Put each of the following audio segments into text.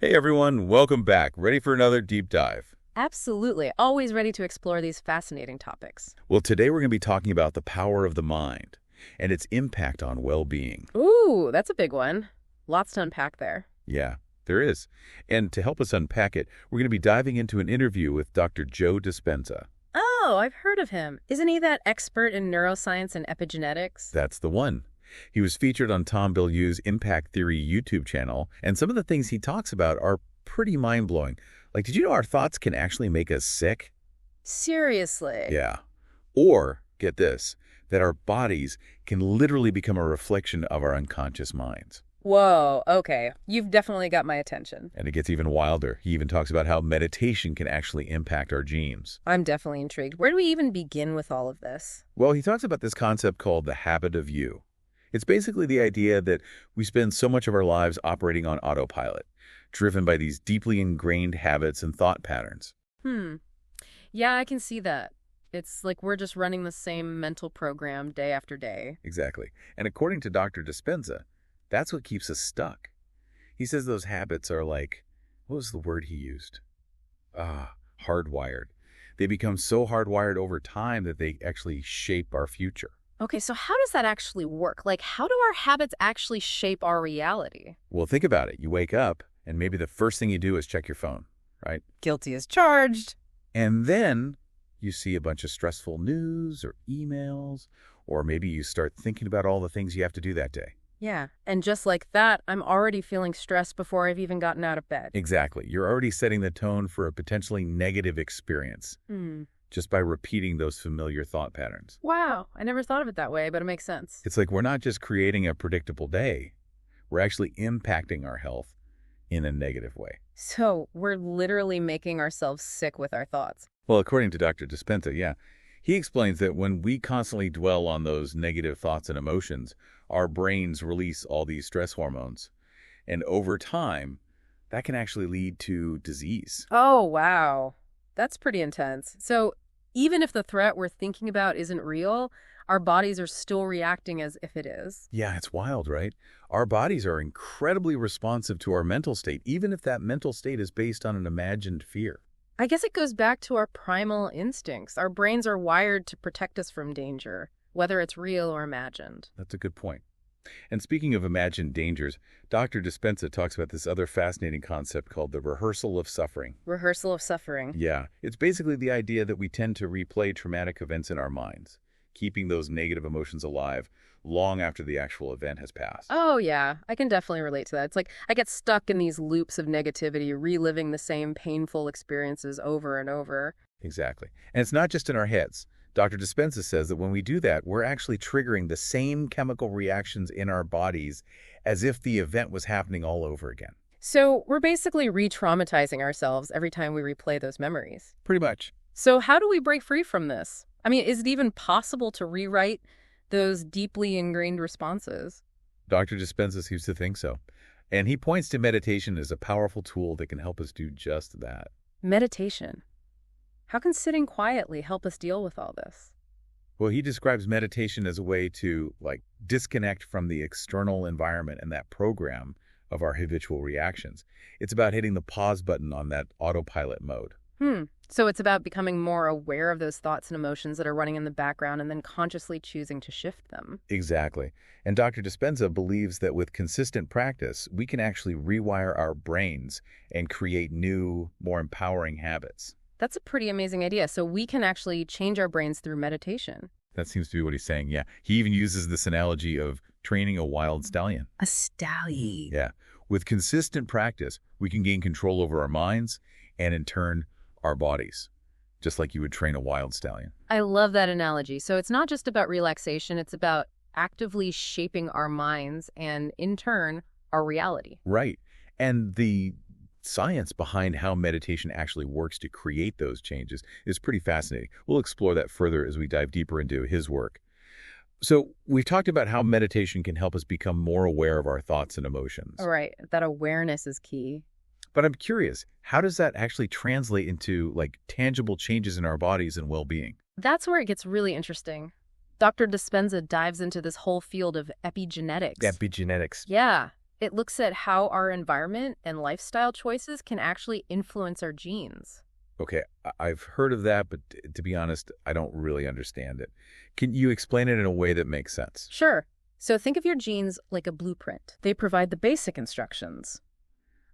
Hey everyone, welcome back. Ready for another deep dive? Absolutely. Always ready to explore these fascinating topics. Well, today we're going to be talking about the power of the mind and its impact on well-being. Ooh, that's a big one. Lots to unpack there. Yeah, there is. And to help us unpack it, we're going to be diving into an interview with Dr. Joe Dispenza. Oh, I've heard of him. Isn't he that expert in neuroscience and epigenetics? That's the one. He was featured on Tom Bilyeu's Impact Theory YouTube channel, and some of the things he talks about are pretty mind-blowing. Like, did you know our thoughts can actually make us sick? Seriously? Yeah. Or, get this, that our bodies can literally become a reflection of our unconscious minds. Whoa, okay. You've definitely got my attention. And it gets even wilder. He even talks about how meditation can actually impact our genes. I'm definitely intrigued. Where do we even begin with all of this? Well, he talks about this concept called the habit of you. It's basically the idea that we spend so much of our lives operating on autopilot, driven by these deeply ingrained habits and thought patterns. Yeah, I can see that. It's like we're just running the same mental program day after day. Exactly. And according to Dr. Dispenza, that's what keeps us stuck. He says those habits are like, what was the word he used? Hardwired. They become so hardwired over time that they actually shape our future. Okay, so how does that actually work? Like, how do our habits actually shape our reality? Well, think about it. You wake up, and maybe the first thing you do is check your phone, right? Guilty as charged. And then you see a bunch of stressful news or emails, or maybe you start thinking about all the things you have to do that day. Yeah, and just like that, I'm already feeling stressed before I've even gotten out of bed. Exactly. You're already setting the tone for a potentially negative experience just by repeating those familiar thought patterns. Wow, I never thought of it that way, but it makes sense. It's like we're not just creating a predictable day, we're actually impacting our health in a negative way. So we're literally making ourselves sick with our thoughts. Well, according to Dr. Dispenza, yeah. He explains that when we constantly dwell on those negative thoughts and emotions, our brains release all these stress hormones. And over time, that can actually lead to disease. Oh, wow. That's pretty intense. So even if the threat we're thinking about isn't real, our bodies are still reacting as if it is. Yeah, it's wild, right? Our bodies are incredibly responsive to our mental state, even if that mental state is based on an imagined fear. I guess it goes back to our primal instincts. Our brains are wired to protect us from danger, whether it's real or imagined. That's a good point. And speaking of imagined dangers, Dr. Dispenza talks about this other fascinating concept called the rehearsal of suffering. Rehearsal of suffering. Yeah, it's basically the idea that we tend to replay traumatic events in our minds, keeping those negative emotions alive long after the actual event has passed. Oh, yeah. I can definitely relate to that. It's like I get stuck in these loops of negativity, reliving the same painful experiences over and over. Exactly. And it's not just in our heads. Dr. Dispenza says that when we do that, we're actually triggering the same chemical reactions in our bodies as if the event was happening all over again. So we're basically re-traumatizing ourselves every time we replay those memories. Pretty much. So how do we break free from this? I mean, is it even possible to rewrite those deeply ingrained responses? Dr. Dispenza seems to think so. And he points to meditation as a powerful tool that can help us do just that. Meditation. How can sitting quietly help us deal with all this? Well, he describes meditation as a way to, disconnect from the external environment and that program of our habitual reactions. It's about hitting the pause button on that autopilot mode. So it's about becoming more aware of those thoughts and emotions that are running in the background and then consciously choosing to shift them. Exactly. And Dr. Dispenza believes that with consistent practice, we can actually rewire our brains and create new, more empowering habits. That's a pretty amazing idea. So we can actually change our brains through meditation. That seems to be what he's saying, yeah. He even uses this analogy of training a wild stallion. A stallion. Yeah. With consistent practice, we can gain control over our minds and, in turn, our bodies, just like you would train a wild stallion. I love that analogy. So it's not just about relaxation, it's about actively shaping our minds and, in turn, our reality. Right. And the science behind how meditation actually works to create those changes is pretty fascinating. We'll explore that further as we dive deeper into his work. So we've talked about how meditation can help us become more aware of our thoughts and emotions. All right. That awareness is key. But I'm curious, how does that actually translate into tangible changes in our bodies and well-being? That's where it gets really interesting. Dr. Dispenza dives into this whole field of epigenetics. Epigenetics. Yeah. It looks at how our environment and lifestyle choices can actually influence our genes. Okay, I've heard of that, but to be honest, I don't really understand it. Can you explain it in a way that makes sense? Sure. So think of your genes like a blueprint. They provide the basic instructions,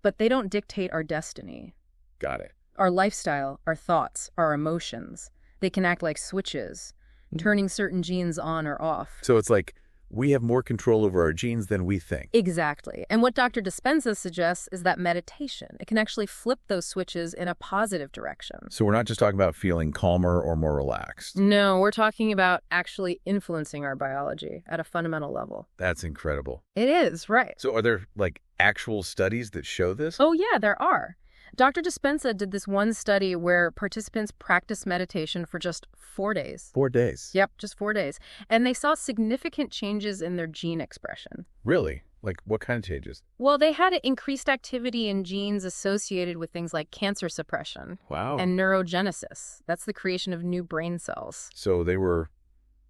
but they don't dictate our destiny. Got it. Our lifestyle, our thoughts, our emotions, they can act like switches, turning certain genes on or off. So it's like we have more control over our genes than we think. Exactly. And what Dr. Dispenza suggests is that meditation, it can actually flip those switches in a positive direction. So we're not just talking about feeling calmer or more relaxed. No, we're talking about actually influencing our biology at a fundamental level. That's incredible. It is, right. So are there like actual studies that show this? Oh, yeah, there are. Dr. Dispenza did this one study where participants practiced meditation for just 4 days. 4 days. Yep, just 4 days. And they saw significant changes in their gene expression. Really? Like what kind of changes? Well, they had increased activity in genes associated with things like cancer suppression Wow. and neurogenesis. That's the creation of new brain cells. So they were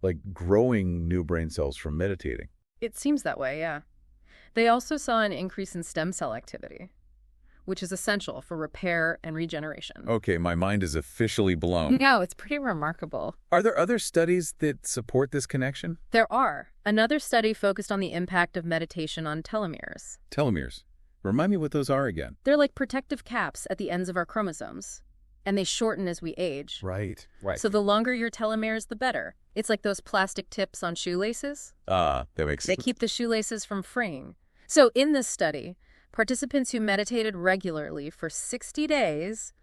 like growing new brain cells from meditating. It seems that way, yeah. They also saw an increase in stem cell activity, which is essential for repair and regeneration. Okay, my mind is officially blown. No, it's pretty remarkable. Are there other studies that support this connection? There are. Another study focused on the impact of meditation on telomeres. Telomeres. Remind me what those are again. They're like protective caps at the ends of our chromosomes, and they shorten as we age. Right. So the longer your telomeres, the better. It's like those plastic tips on shoelaces. That makes They sense. keep the shoelaces from fraying. So in this study, participants who meditated regularly for 60 days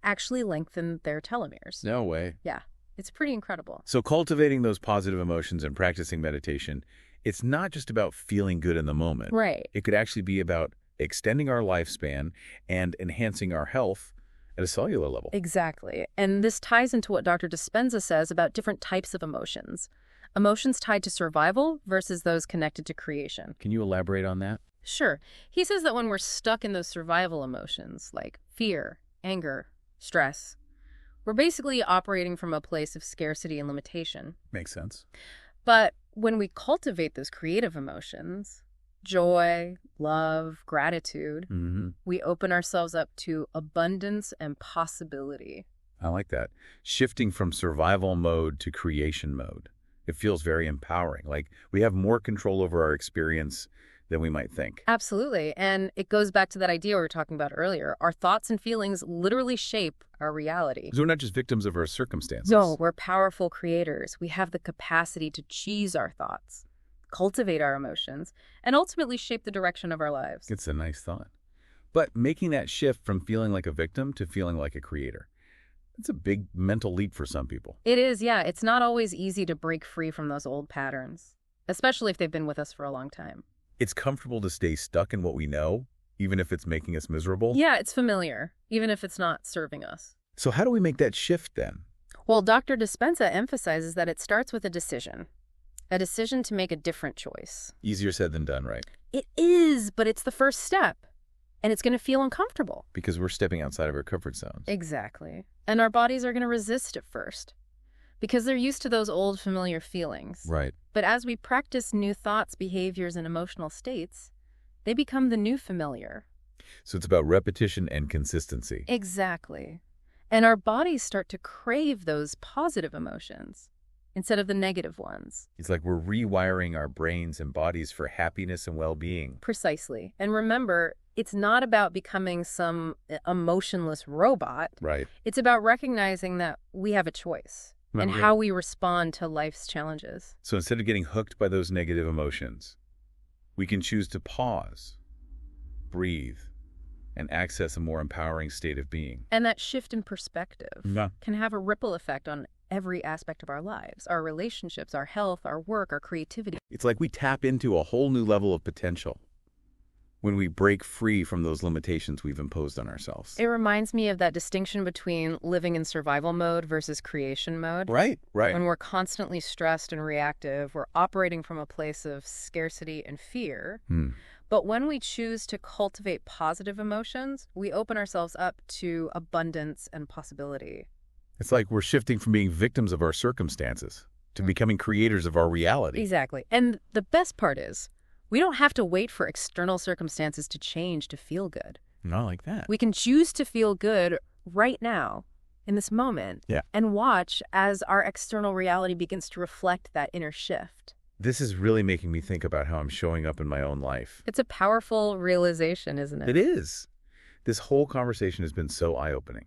actually lengthened their telomeres. No way. Yeah, it's pretty incredible. So cultivating those positive emotions and practicing meditation, it's not just about feeling good in the moment. Right. It could actually be about extending our lifespan and enhancing our health at a cellular level. Exactly. And this ties into what Dr. Dispenza says about different types of emotions. Emotions tied to survival versus those connected to creation. Can you elaborate on that? Sure. He says that when we're stuck in those survival emotions, like fear, anger, stress, we're basically operating from a place of scarcity and limitation. Makes sense. But when we cultivate those creative emotions, joy, love, gratitude, we open ourselves up to abundance and possibility. I like that. Shifting from survival mode to creation mode. It feels very empowering. Like we have more control over our experience than we might think. Absolutely. And it goes back to that idea we were talking about earlier. Our thoughts and feelings literally shape our reality. So we're not just victims of our circumstances. No, we're powerful creators. We have the capacity to choose our thoughts, cultivate our emotions, and ultimately shape the direction of our lives. It's a nice thought. But making that shift from feeling like a victim to feeling like a creator, it's a big mental leap for some people. It is, yeah. It's not always easy to break free from those old patterns, especially if they've been with us for a long time. It's comfortable to stay stuck in what we know, even if it's making us miserable. Yeah, it's familiar, even if it's not serving us. So how do we make that shift then? Well, Dr. Dispenza emphasizes that it starts with a decision to make a different choice. Easier said than done, right? It is, but it's the first step, and it's going to feel uncomfortable. Because we're stepping outside of our comfort zones. Exactly. And our bodies are going to resist at first, because they're used to those old familiar feelings. Right. But as we practice new thoughts, behaviors, and emotional states, they become the new familiar. So it's about repetition and consistency. Exactly. And our bodies start to crave those positive emotions instead of the negative ones. It's like we're rewiring our brains and bodies for happiness and well-being. Precisely. And remember, it's not about becoming some emotionless robot. Right. It's about recognizing that we have a choice and Right. how we respond to life's challenges. So instead of getting hooked by those negative emotions, we can choose to pause, breathe, and access a more empowering state of being. And that shift in perspective Yeah. can have a ripple effect on every aspect of our lives, our relationships, our health, our work, our creativity. It's like we tap into a whole new level of potential when we break free from those limitations we've imposed on ourselves. It reminds me of that distinction between living in survival mode versus creation mode. Right. When we're constantly stressed and reactive, we're operating from a place of scarcity and fear. But when we choose to cultivate positive emotions, we open ourselves up to abundance and possibility. It's like we're shifting from being victims of our circumstances to becoming creators of our reality. Exactly. And the best part is, We don't have to wait for external circumstances to change to feel good. Not like that. We can choose to feel good right now, in this moment, Yeah. and watch as our external reality begins to reflect that inner shift. This is really making me think about how I'm showing up in my own life. It's a powerful realization, isn't it? It is. This whole conversation has been so eye-opening.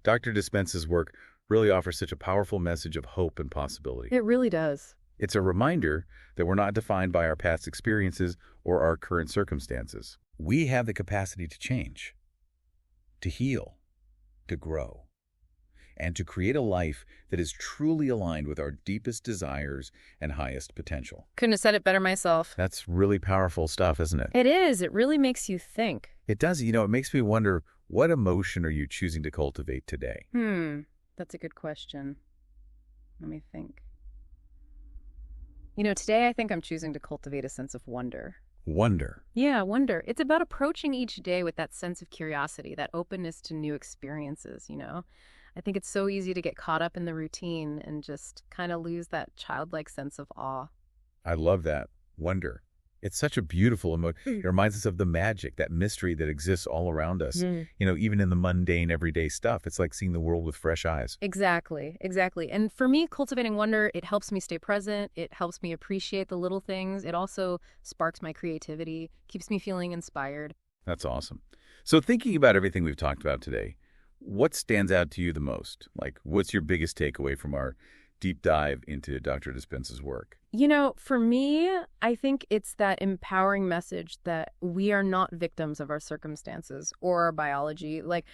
Dr. Dispenza's work really offers such a powerful message of hope and possibility. It really does. It's a reminder that we're not defined by our past experiences or our current circumstances. We have the capacity to change, to heal, to grow, and to create a life that is truly aligned with our deepest desires and highest potential. Couldn't have said it better myself. That's really powerful stuff, isn't it? It is. It really makes you think. It does. You know, it makes me wonder, what emotion are you choosing to cultivate today? That's a good question. Let me think. You know, today I think I'm choosing to cultivate a sense of wonder. Wonder. Yeah, wonder. It's about approaching each day with that sense of curiosity, that openness to new experiences, you know? I think it's so easy to get caught up in the routine and just kind of lose that childlike sense of awe. I love that. Wonder. It's such a beautiful emotion. It reminds us of the magic, that mystery that exists all around us. You know, even in the mundane, everyday stuff. It's like seeing the world with fresh eyes. Exactly, exactly. And for me, cultivating wonder, it helps me stay present. It helps me appreciate the little things. It also sparks my creativity, keeps me feeling inspired. That's awesome. So thinking about everything we've talked about today, what stands out to you the most? Like, what's your biggest takeaway from our deep dive into Dr. Dispenza's work? You know, for me, I think it's that empowering message that we are not victims of our circumstances or our biology. Like,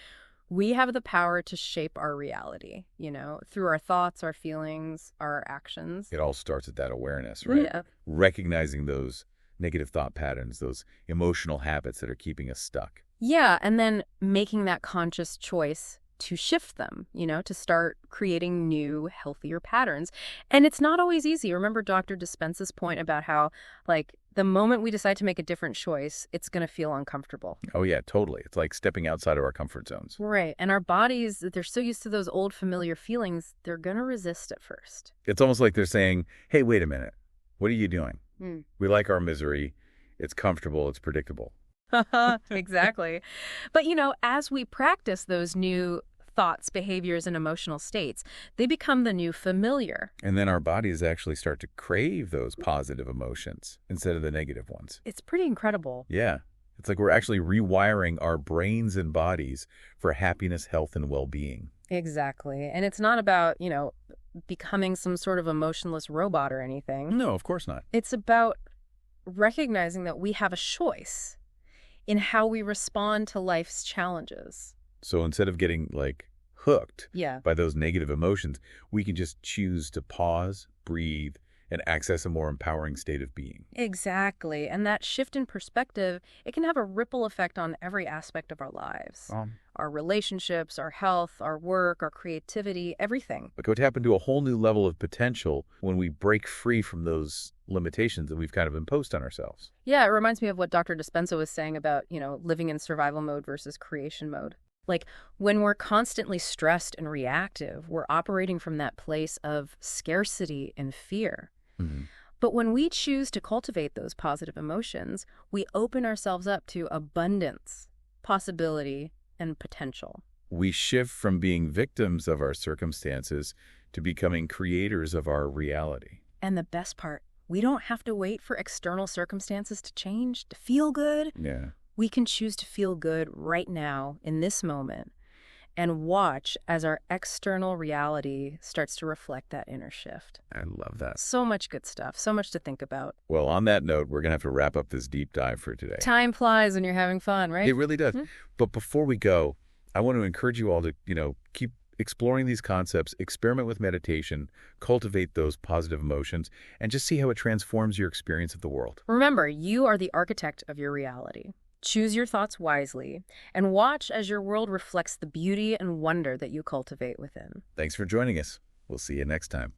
we have the power to shape our reality, you know, through our thoughts, our feelings, our actions. It all starts at that awareness, right? Yeah. Recognizing those negative thought patterns, those emotional habits that are keeping us stuck. Yeah, and then making that conscious choice to shift them, you know, to start creating new, healthier patterns. And it's not always easy. Remember Dr. Dispenza's point about how, like, the moment we decide to make a different choice, it's going to feel uncomfortable. Oh, yeah, totally. It's like stepping outside of our comfort zones. Right. And our bodies, they're so used to those old familiar feelings, they're going to resist at first. It's almost like they're saying, hey, wait a minute. What are you doing? We like our misery. It's comfortable. It's predictable. Exactly. But, you know, as we practice those new thoughts, behaviors, and emotional states, they become the new familiar. And then our bodies actually start to crave those positive emotions instead of the negative ones. It's pretty incredible. Yeah. It's like we're actually rewiring our brains and bodies for happiness, health, and well-being. Exactly. And it's not about, you know, becoming some sort of emotionless robot or anything. No, of course not. It's about recognizing that we have a choice in how we respond to life's challenges. So instead of getting, like, hooked Yeah. by those negative emotions, we can just choose to pause, breathe, and access a more empowering state of being. Exactly. And that shift in perspective, it can have a ripple effect on every aspect of our lives. Our relationships, our health, our work, our creativity, everything. But go tap into a whole new level of potential when we break free from those limitations that we've kind of imposed on ourselves. Yeah, it reminds me of what Dr. Dispenza was saying about, you know, living in survival mode versus creation mode. Like, when we're constantly stressed and reactive, we're operating from that place of scarcity and fear. But when we choose to cultivate those positive emotions, we open ourselves up to abundance, possibility, and potential. We shift from being victims of our circumstances to becoming creators of our reality. And the best part, we don't have to wait for external circumstances to change, to feel good. Yeah. We can choose to feel good right now, in this moment, and watch as our external reality starts to reflect that inner shift. I love that. So much good stuff, so much to think about. Well, on that note, we're going to have to wrap up this deep dive for today. Time flies when you're having fun, right? It really does. But before we go, I want to encourage you all to, you know, keep exploring these concepts, experiment with meditation, cultivate those positive emotions, and just see how it transforms your experience of the world. Remember, you are the architect of your reality. Choose your thoughts wisely, and watch as your world reflects the beauty and wonder that you cultivate within. Thanks for joining us. We'll see you next time.